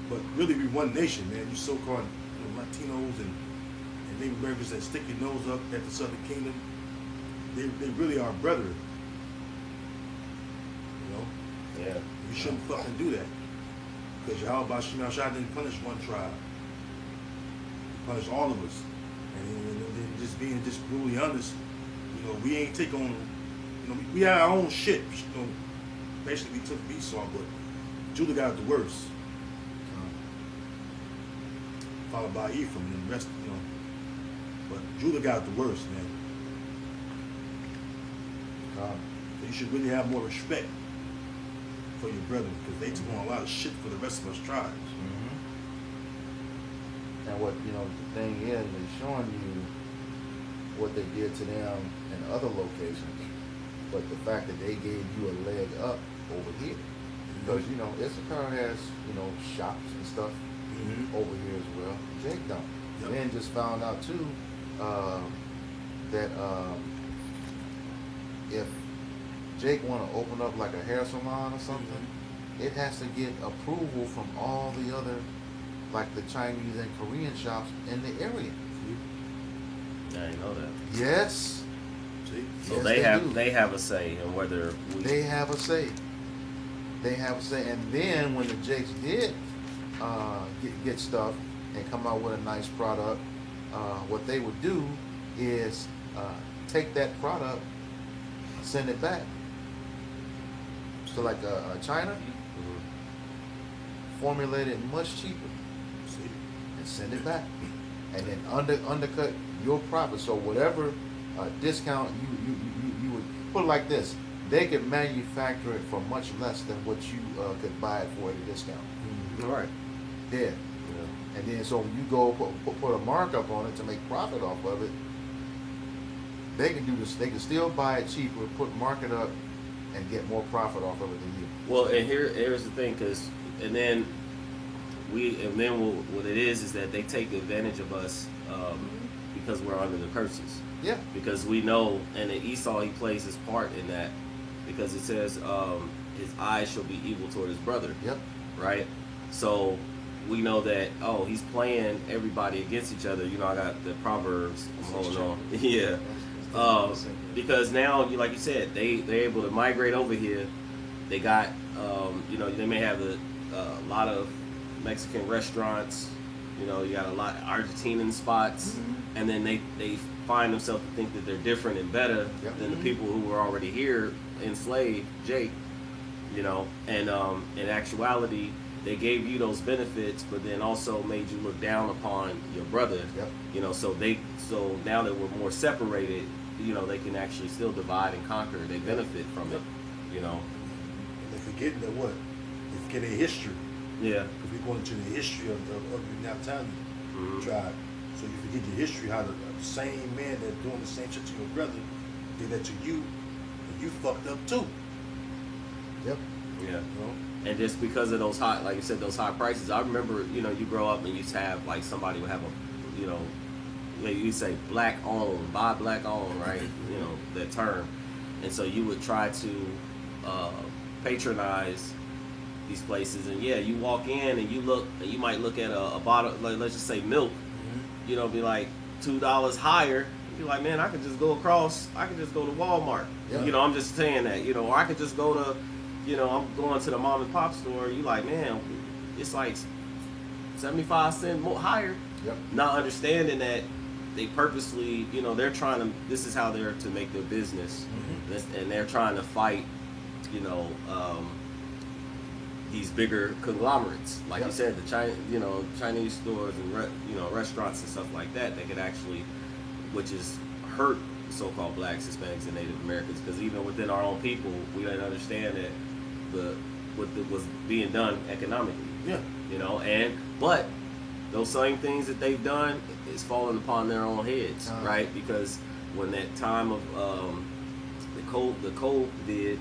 but really we one nation, man. You so-called Latinos and Native Americans that stick your nose up at the Southern Kingdom, they really are brethren. Yeah. You shouldn't fucking do that. Because Yahweh Shai didn't punish one tribe. punish all of us. And just being just brutally honest, you know, we ain't take on, you know, we had our own shit. You know, basically we took Esau, but Judah got it the worst. Followed by Ephraim and the rest, you know. But Judah got it the worst, man. So you should really have more respect for your brethren, because they took on a lot of shit for the rest of us tribes. And what, you know, the thing is, they're showing you what they did to them in other locations, but the fact that they gave you a leg up over here, because, you know, Issachar has, you know, shops and stuff over here as well. Jake don't. Yep. Then just found out too that if Jake want to open up like a hair salon or something, it has to get approval from all the other, like the Chinese and Korean shops in the area. I didn't know that. Yes. See? So Yes, they have a say in whether they have a say. They have a say, and then when the Jakes did get stuff and come out with a nice product, what they would do is take that product, send it back. So like China, formulate it much cheaper, and send it back, and then undercut your profit. So whatever discount you would put it like this, they could manufacture it for much less than what you could buy it for at a discount. All right. Yeah. And then so when you go put a markup on it to make profit off of it, they can do this. They can still buy it cheaper, put market up, and get more profit off of it than you. Well, and here's the thing, what it is that they take advantage of us because we're under the curses. Yeah. Because we know, and Esau, he plays his part in that, because it says his eyes shall be evil toward his brother. Yep. Right. So we know that, oh, he's playing everybody against each other. You know, I got the Proverbs. I'm holding on. Yeah. Because now, like you said, they're able to migrate over here. They got, you know, they may have a lot of Mexican restaurants. You know, you got a lot of Argentinian spots, and then they find themselves to think that they're different and better than the people who were already here, enslaved, Jake. You know, and in actuality, they gave you those benefits, but then also made you look down upon your brother. Yep. You know, so now that we're more separated, you know, they can actually still divide and conquer. They benefit from it. You know. And they're forgetting that what? They forget their history. Yeah. Because we're going into the history of the Naphtali tribe. So you forget your history, how the same man that's doing the same shit to your brother did that to you, and you fucked up too. Yep. Yeah. You know? And just because of those high, like you said, those high prices, I remember, you know, you grow up and you used to have, like, somebody would have a, you know, you say black owned, buy black owned, right? You know, that term. And so you would try to patronize these places, and yeah, you walk in and you look, and you might look at a bottle, like, let's just say milk, you know, be like $2 higher. You're like, man, I could just go across, I could just go to Walmart. Yeah. You know, I'm just saying that, you know, or I could just go to, you know, I'm going to the mom and pop store. You like, man, it's like 75 cents more higher. Yep. Not understanding that they purposely, you know, they're trying to, this is how they're to make their business, and they're trying to fight, you know, these bigger conglomerates, like you said, the Chinese stores and restaurants and stuff like that. They could actually, which is hurt so-called blacks, Hispanics, and Native Americans, because even within our own people, we didn't understand that what was being done economically. Yeah. You know, but those same things that they've done is falling upon their own heads, right? Because when that time of the COVID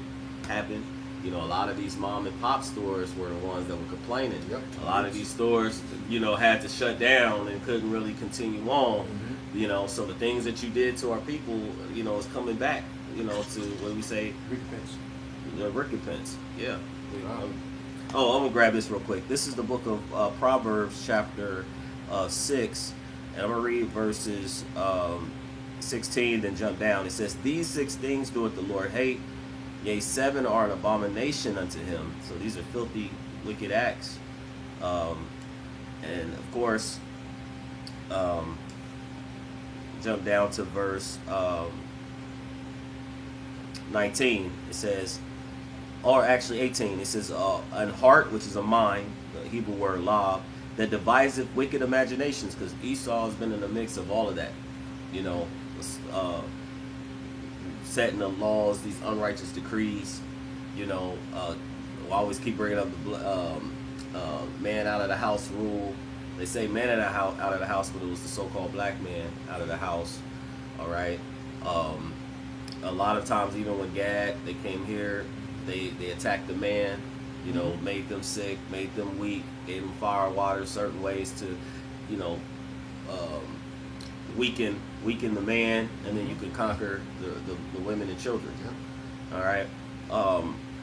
happened, you know, a lot of these mom and pop stores were the ones that were complaining. Yep. A lot of these stores, you know, had to shut down and couldn't really continue on. You know, so the things that you did to our people, you know, is coming back, you know, to what we say, recompense. Yeah. Oh, I'm gonna grab this real quick. This is the book of Proverbs, chapter 6, and I'm gonna read verses 16, then jump down. It says, "These 6 things doeth the Lord hate, yea, 7 are an abomination unto him." So these are filthy, wicked acts. And of course, jump down to verse 19. It says, or actually 18. It says, an heart, which is a mind, the Hebrew word la, that deviseth wicked imaginations, because Esau has been in the mix of all of that. You know, setting the laws, these unrighteous decrees. You know, I always keep bringing up the man out of the house rule. They say man out of the house, but it was the so-called black man out of the house. All right. A lot of times, even when Gad, they came here, they attacked the man. You know, made them sick, made them weak, gave them fire, water, certain ways to, you know, weaken the man, and then you can conquer the women and children. All right.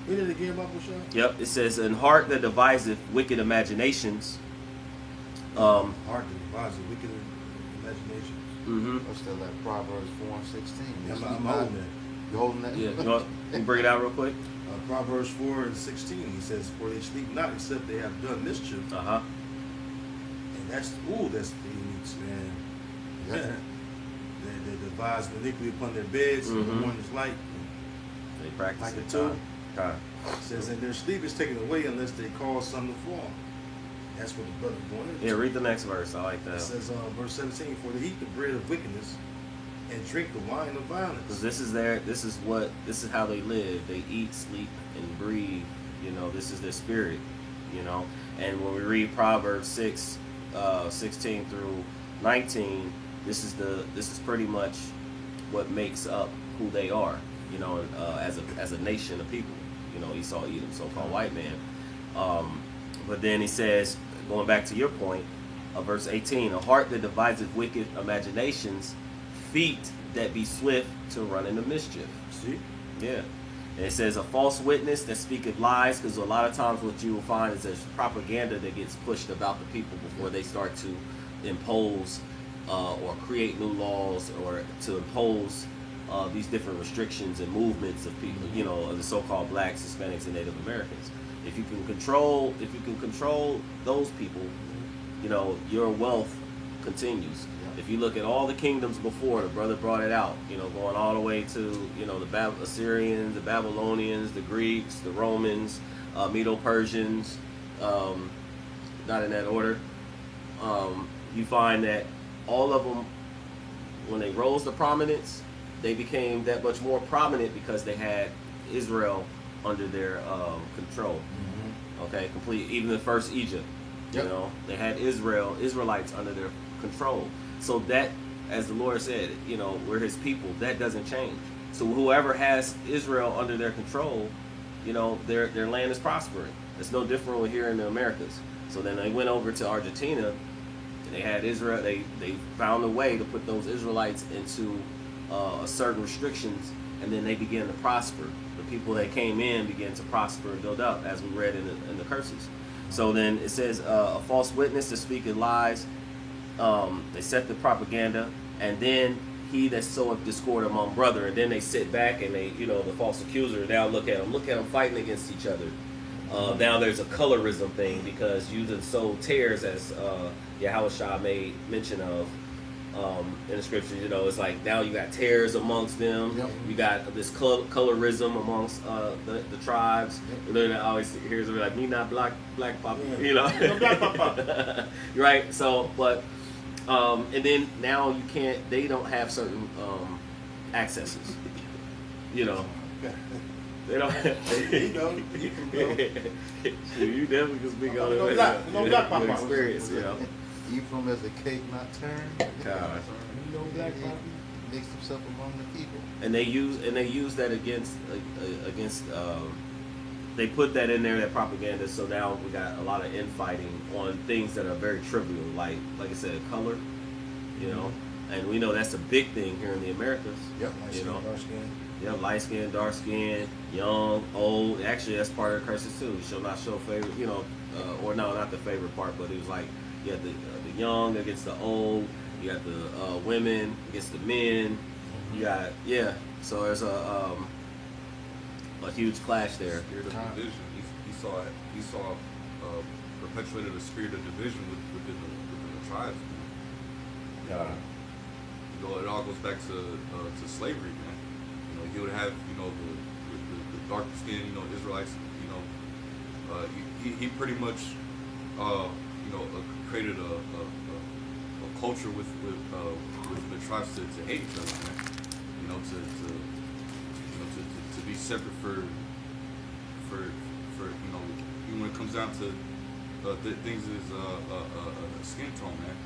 Read it again, Bible Shop. Yep. It says, "An heart that deviseth wicked imaginations." Heart that deviseth wicked imaginations. Mm-hmm. What's that, like Proverbs 4:16? I'm holding that. You holding that? Yeah. You want to bring it out real quick? Proverbs 4:16. He says, "For they sleep not, except they have done mischief." Uh-huh. And that's the unique, man. Yeah. They devise iniquity upon their beds, and the morning is light. They practice like it a tool. Time. It says, and their sleep is taken away unless they cause some to fall. That's what the brother's going into. Yeah, read the next verse. I like that. It says, verse 17, "For they eat the bread of wickedness and drink the wine of violence." Because this is how they live. They eat, sleep, and breathe. You know, this is their spirit. You know, and when we read Proverbs 6, 16 through 19, this is pretty much what makes up who they are. You know, as a nation of people. You know, Esau, Edom, so-called white man. But then he says, going back to your point, verse 18, "A heart that deviseth wicked imaginations, feet that be swift to run into mischief." See? Yeah. And it says, "A false witness that speaketh lies," because a lot of times what you will find is there's propaganda that gets pushed about the people before they start to impose or create new laws or to impose these different restrictions and movements of people, you know, of the so-called blacks, Hispanics, and Native Americans. If you can control those people, you know, your wealth continues. If you look at all the kingdoms before, the brother brought it out, you know, going all the way to, you know, the Assyrians, the Babylonians, the Greeks, the Romans, Medo-Persians, not in that order. You find that all of them, when they rose to prominence, they became that much more prominent because they had Israel under their control. Okay, complete. Even the first Egypt, you know, they had Israelites under their control. So that, as the Lord said, you know, we're His people. That doesn't change. So whoever has Israel under their control, you know, their land is prospering. It's no different with here in the Americas. So then they went over to Argentina. They had Israel. They found a way to put those Israelites into certain restrictions, and then they began to prosper. The people that came in began to prosper and build up, as we read in the curses. So then it says, "A false witness to speak lies." They set the propaganda, and then he that soweth discord among brother, and then they sit back and they, you know, the false accuser, now look at them fighting against each other. Now there's a colorism thing because you done sowed tares, as Yahushua made mention of in the scripture. You know, it's like now you got tares amongst them. You got this colorism amongst the tribes. And then I always hear it like, "Me not black papa," you know. Black papa. Right. So, but and then now you can't. They don't have certain accesses. You know. They don't. You know, you can go. You definitely can speak on it. No black papa. Experience, you know. Ephraim as a cake not turned. God. You know, black papa mixed himself among the people. And they use that against they put that in there, that propaganda. So now we got a lot of infighting on things that are very trivial, like I said, color. You know, and we know that's a big thing here in the Americas. Yep. You know. Dark skin. Yeah, light skin, dark skin, young, old. Actually, that's part of the curses too. You shall not show favor, you know, or no, not the favorite part, but it was like you got the young against the old. You got the women against the men. You got So there's a huge clash there. Spirit of division. He saw perpetuated a spirit of division within the tribes. You know, it all goes back to slavery, man. You know, he would have, you know, the dark skin, you know, Israelites, you know, he pretty much, you know, created a culture with the tribes to hate each other, man. You know, to be separate for you know, even when it comes down to things is skin tone, man.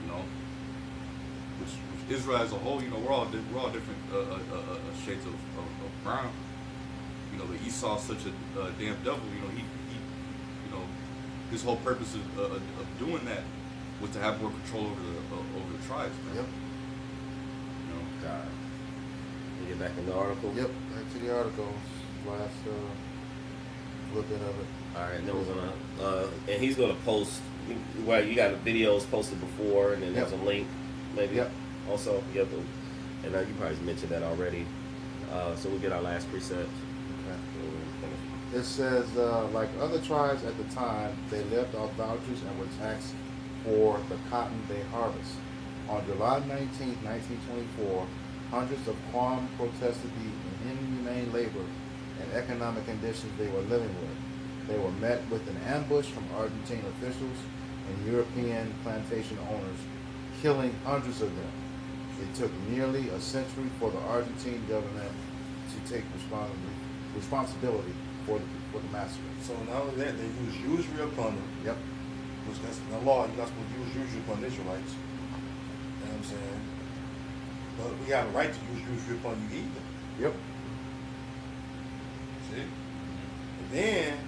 You know, which Israel as a whole, you know, we're all different shades of brown. You know, but Esau's such a damn devil. You know, he you know, his whole purpose of doing that was to have more control over the tribes, man. Yep. You know, God. We get back in the article. Yep. Back to the article. Last little bit of it. All right, and then we're gonna, and he's gonna post. Well, you got the videos posted before, and then there's a link, maybe. Yep. Also, yep. And you probably mentioned that already. So we get our last preset. It says, like other tribes at the time, they lived off vouchers and were taxed for the cotton they harvest. On July 19, 1924, hundreds of Quam protested the inhumane labor and economic conditions they were living with. They were met with an ambush from Argentine officials and European plantation owners, killing hundreds of them. It took nearly a century for the Argentine government to take responsibility for the massacre. So not only that, they use usury upon them. Yep. Which that's in the law, you're not supposed to use usury upon Israelites. You know what I'm saying? But we have a right to use usury upon you either. Yep. See? And then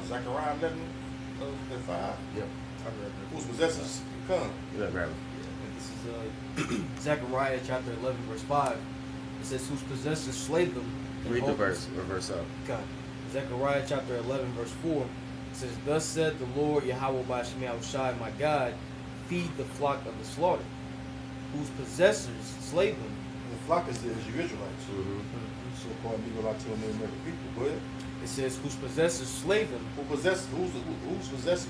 Zechariah 11:5. Yep. Whose possesses come. Yeah, grab it. This is Zechariah chapter 11 verse 5. It says, whose possessors slay them. Read the verse, reverse up. God. Zechariah chapter 11 verse 4. It says, thus said the Lord Yahweh by Shemiah Shai, my God, feed the flock of the slaughter, whose possessors slay them. And the flock is you Israelites. So-called Negro Latino American people. Go ahead. It says, whose possessors slay them. Whose possessors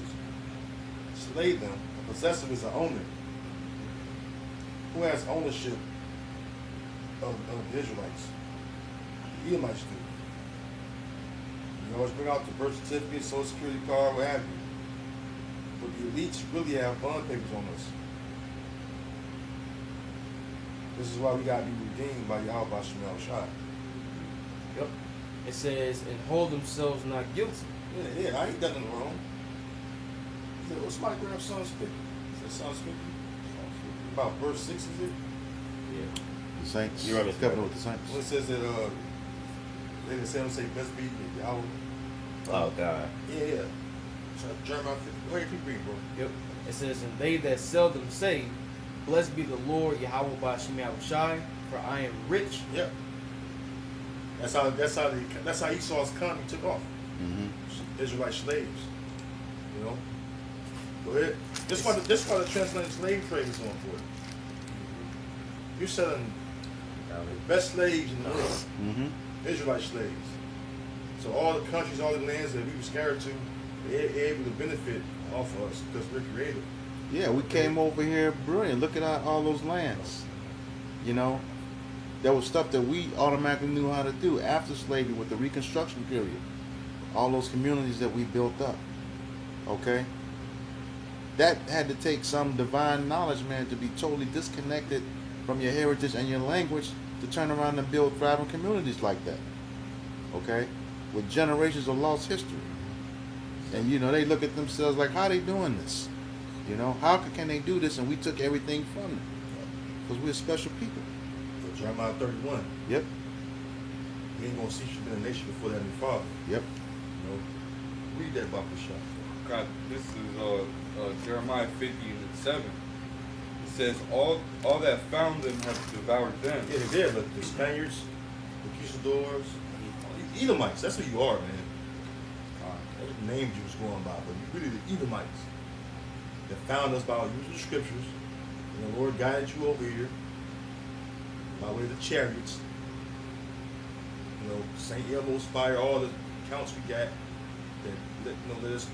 slay them. A possessor is an owner. Who has ownership of the Israelites? The Edomites do. You always bring out the birth certificate, social security card, what have you. But the elites really have bond papers on us. This is why we gotta be redeemed by Yahweh Shemel Shai. Yep. It says, and hold themselves not guilty. Yeah, I ain't done nothing wrong. He said, what's my grandson's 50? Is that Psalms 50? About verse 6, is it? Yeah. The saints. You're right, covenant with the saints. Well, it says that they didn't say blessed be Yahweh. Oh God. Yeah. So Jeremiah 50. Go ahead, keep reading, bro. Yep. It says, and they that seldom say, blessed be the Lord Yahweh by Shemiah Shai, for I am rich. Yep. That's how Esau's economy took off. Israelite slaves. You know. Go ahead. This why the transatlantic slave trade is on for it. You're selling the best slaves in the world. Israelite slaves. So all the countries, all the lands that we were scattered to, they're able to benefit off of us because we're creative. Yeah, we came over here brilliant. Look at all those lands. You know, there was stuff that we automatically knew how to do after slavery with the Reconstruction period. All those communities that we built up. Okay? That had to take some divine knowledge, man, to be totally disconnected from your heritage and your language to turn around and build thriving communities like that. Okay? With generations of lost history. And, you know, they look at themselves like, how are they doing this? You know, how can they do this and we took everything from them? Because we're special people. So Jeremiah 31. Yep. We ain't going to cease to be a nation before the Heavenly Father. Yep. You know, read that about the shop. God, this is Jeremiah 50:7. It says, all that found them have devoured them. Yeah, they did. Look, the Spaniards, the Conquistadors, the Edomites. That's who you are, man. That's the names you was going by, but you really the Edomites that found us by using the scriptures. And the Lord guided you over here by way of the chariots. You know, St. Elmo's fire, all the counts we got that let us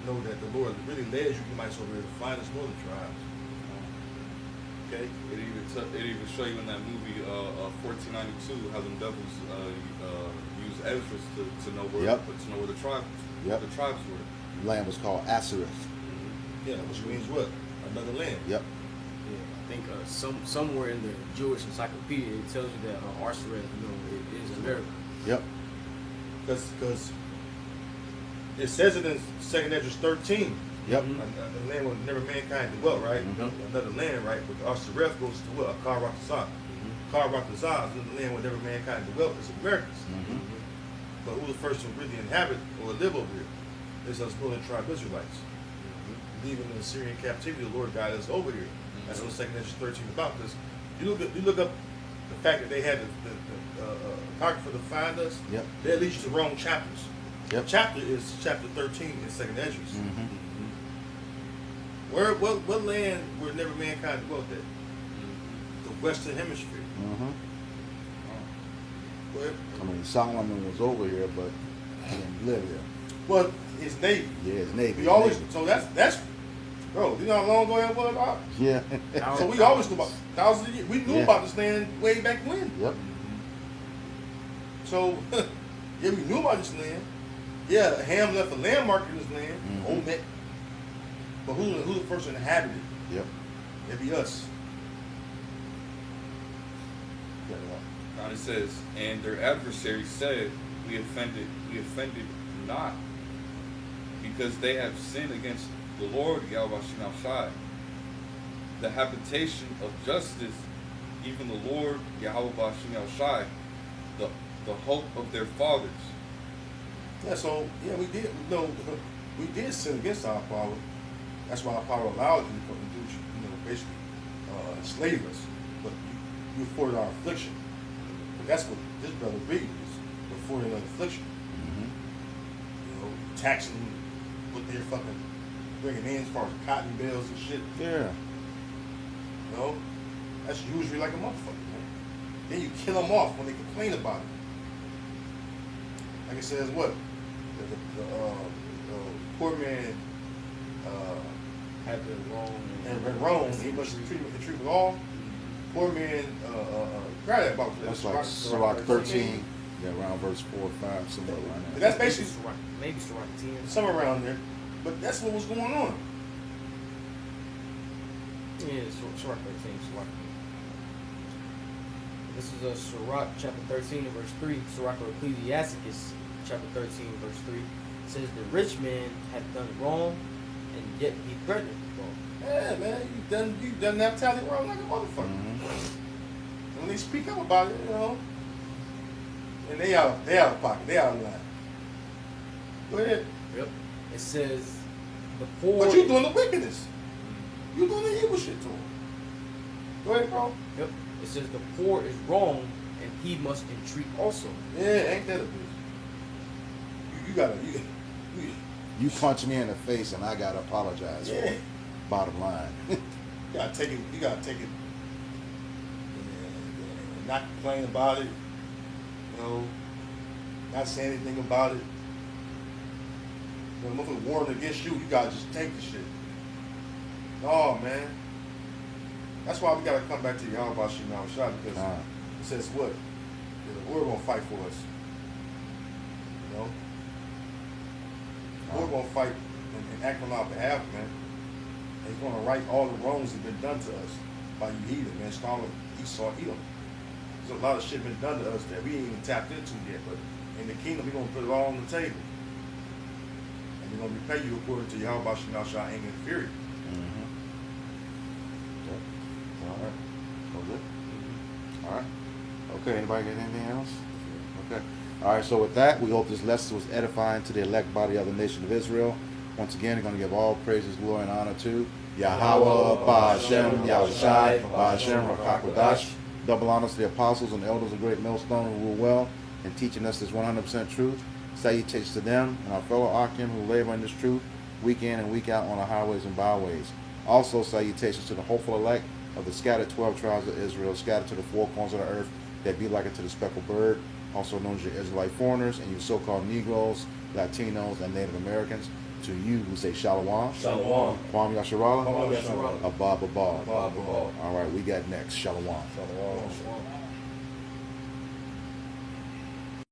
know that the Lord really led you might over here to find us northern tribes. Okay. It even show you in that movie 1492 how them devils use Ezra's to know where the tribes were. The land was called Ashereth. Yeah, which means what? Another land. Yep. Yeah, I think somewhere in the Jewish encyclopedia it tells you that Arsaret, it is America. Yep. Because it says it in 2nd Ezra 13. Yep. The land where never mankind dwelt, right? Another land, right? But Arsaret goes to what? Kar-Rathazah. Kar-Rathazah is the land where never mankind dwelt. It's Americans. But who the first to really inhabit or live over here? It's us northern tribe Israelites. Leaving in Syrian captivity, the Lord guided us over here. That's what 2nd Ezra 13 about. Because you look up the fact that they had the apocrypha to find us. Yep. That leads you to wrong chapters. Yep. The chapter is chapter 13 in 2nd Ezra. What land where never mankind dwelt at? The Western Hemisphere. I mean, Solomon was over here, but he didn't live here. Well, his navy. Yeah, his navy. We always that's bro. You know how long ago that was? Doc? Yeah. So we always knew about thousands of years. We knew about this land way back when. Yep. So yeah, we knew about this land. Yeah, Ham left a landmark in this land. Olmec. But who the first inhabited? Yep. It'd be us. And it says, and their adversaries said, we offended not, because they have sinned against the Lord, Yahweh Shai, the habitation of justice, even the Lord, Yahweh Shai, the hope of their fathers. Yeah, so yeah, we did. We did sin against our power. That's why our power allowed you to come and do, basically enslave us. But you afforded our affliction. But that's what this brother read was affording an affliction. Taxing what they're fucking bringing in as far as cotton bales and shit. Yeah. That's usually like a motherfucker, man. Then you kill them off when they complain about it. Like it says what? The poor man had been wrong. And wrong. He must be treated with all. Poor man, grab that box. That's like Sirach 13. Yeah, around verse 4 or 5, somewhere around there. That's basically maybe Sirach 10. Somewhere around there. But that's what was going on. Yeah, Sirach 13, Sirach. This is a Sirach chapter 13 verse 3. Sirach of Ecclesiasticus chapter 13 verse 3. It says the rich man hath done wrong, and yet he threatened wrong. Yeah, man, you done that tally wrong like a motherfucker. When they speak up about it, and they out of pocket, they out of line. Go ahead. Yep. It says the poor. But you doing the wickedness. You doing the evil shit to them. Go ahead, bro. Yep. It says the poor is wrong, and he must entreat also. Yeah, ain't that a bitch? You gotta. You punch me in the face, and I gotta apologize for it. Bottom line. You gotta take it. And not complain about it. Not say anything about it. When motherfucker warning against you, you gotta just take the shit. No, man. That's why we gotta come back to Yahweh Shai, because it says what? The Lord gonna fight for us. The Lord gonna fight and act on our behalf, man. And He's gonna right all the wrongs that have been done to us by you heathen, man. Stalin, Esau, Edom. There's a lot of shit been done to us that we ain't even tapped into yet, but in the kingdom, we're going to put it all on the table. And we're going to repay you according to Yahweh Shai anger and fury. All right. All good? All right. Okay, anybody got anything else? Okay. All right, so with that, we hope this lesson was edifying to the elect body of the nation of Israel. Once again, we're going to give all praises, glory, and honor to Yahweh, Ba'ashem, Yahushai, Ba'ashem, Rakakwadash. Double honors to the apostles and elders of Great Millstone who rule well in teaching us this 100% truth. Salutations to them and our fellow Akim who labor in this truth week in and week out on the highways and byways. Also salutations to the hopeful elect of the scattered 12 tribes of Israel, scattered to the four corners of the earth that be like it to the speckled bird, also known as your Israelite foreigners and you so-called Negroes, Latinos, and Native Americans. To you, we say Shalom. Shalom. Kwam Yasharala. Kwam Yasharala. Abab Abab. Abab Abab. All right, we got next. Shalom. Shalom.